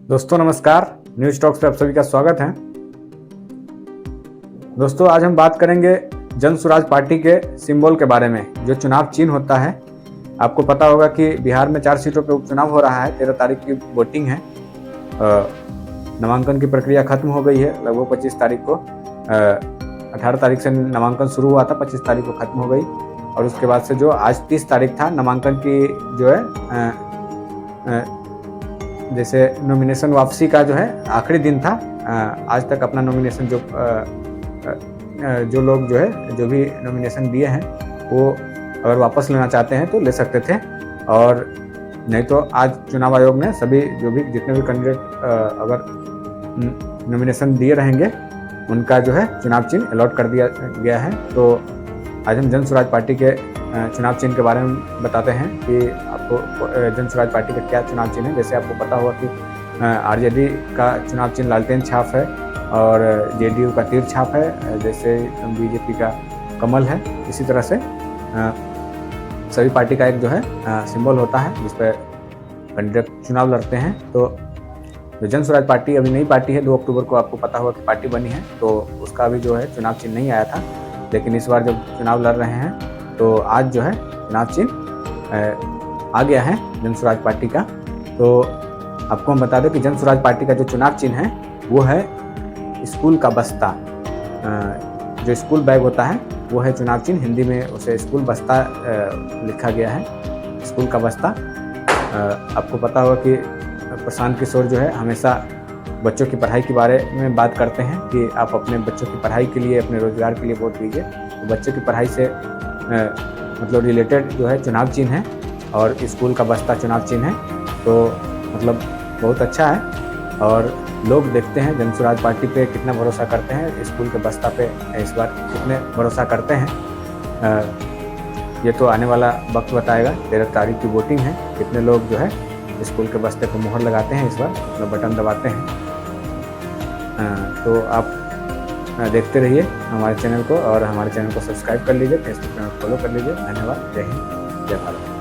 दोस्तों नमस्कार, news talks पे आप सभी का स्वागत है। दोस्तों आज हम बात करेंगे जन स्वराज पार्टी के सिंबल के बारे में, जो चुनाव चिन्ह होता है। आपको पता होगा कि बिहार में 4 सीटों पे उपचुनाव हो रहा है। 13 तारीख की वोटिंग है। नामांकन की प्रक्रिया खत्म हो गई है लगभग 25 तारीख को। 18 तारीख से नामांकन शुरू हुआ था, 25 तारीख को खत्म हो गई। और उसके बाद से जो आज 30 तारीख था, नामांकन की जो है जैसे नॉमिनेशन वापसी का जो है आखिरी दिन था। आज तक अपना नॉमिनेशन जो लोग जो है जो भी नॉमिनेशन दिए हैं वो अगर वापस लेना चाहते हैं तो ले सकते थे, और नहीं तो आज चुनाव आयोग ने सभी जो भी जितने भी कैंडिडेट अगर नॉमिनेशन दिए रहेंगे उनका जो है चुनाव चिन्ह अलॉट कर दिया गया है। तो आज हम जन स्वराज पार्टी के चुनाव चिन्ह के बारे में बताते हैं कि आपको जन स्वराज पार्टी का क्या चुनाव चिन्ह है। जैसे आपको पता होगा कि आरजेडी का चुनाव चिन्ह लालटेन छाप है और जेडीयू का तीर छाप है, जैसे बीजेपी का कमल है। इसी तरह से सभी पार्टी का एक जो है सिंबल होता है जिस पर कैंडिडेट चुनाव लड़ते हैं। तो जन स्वराज पार्टी अभी नई पार्टी है, 2 अक्टूबर को आपको पता होगा कि पार्टी बनी है, तो उसका अभी जो है चुनाव चिन्ह नहीं आया था। लेकिन इस बार जब चुनाव लड़ रहे हैं तो आज जो है चुनाव चिन्ह आ गया है जन स्वराज पार्टी का। तो आपको हम बता दें कि जन स्वराज पार्टी का जो चुनाव चिन्ह है वो है स्कूल का बस्ता। जो स्कूल बैग होता है वो है चुनाव चिन्ह। हिंदी में उसे स्कूल बस्ता लिखा गया है, स्कूल का बस्ता। आपको पता होगा कि प्रशांत किशोर जो है हमेशा बच्चों की पढ़ाई के बारे में बात करते हैं कि आप अपने बच्चों की पढ़ाई के लिए, अपने रोजगार के लिए वोट दीजिए। तो बच्चों की पढ़ाई से मतलब रिलेटेड जो है चुनाव चिन्ह है, और स्कूल का बस्ता चुनाव चिन्ह है। तो मतलब बहुत अच्छा है, और लोग देखते हैं जन स्वराज पार्टी पे कितना भरोसा करते हैं, स्कूल के बस्ता पे इस बार कितने भरोसा करते हैं। ये तो आने वाला वक्त बताएगा। 13 तारीख की वोटिंग है, कितने लोग जो है स्कूल के बस्ते को मुहर लगाते हैं, इस बार मतलब बटन दबाते हैं। तो आप देखते रहिए हमारे चैनल को, और हमारे चैनल को सब्सक्राइब कर लीजिए, फेसबुक पे फॉलो कर लीजिए। धन्यवाद। जय हिंद, जय भारत।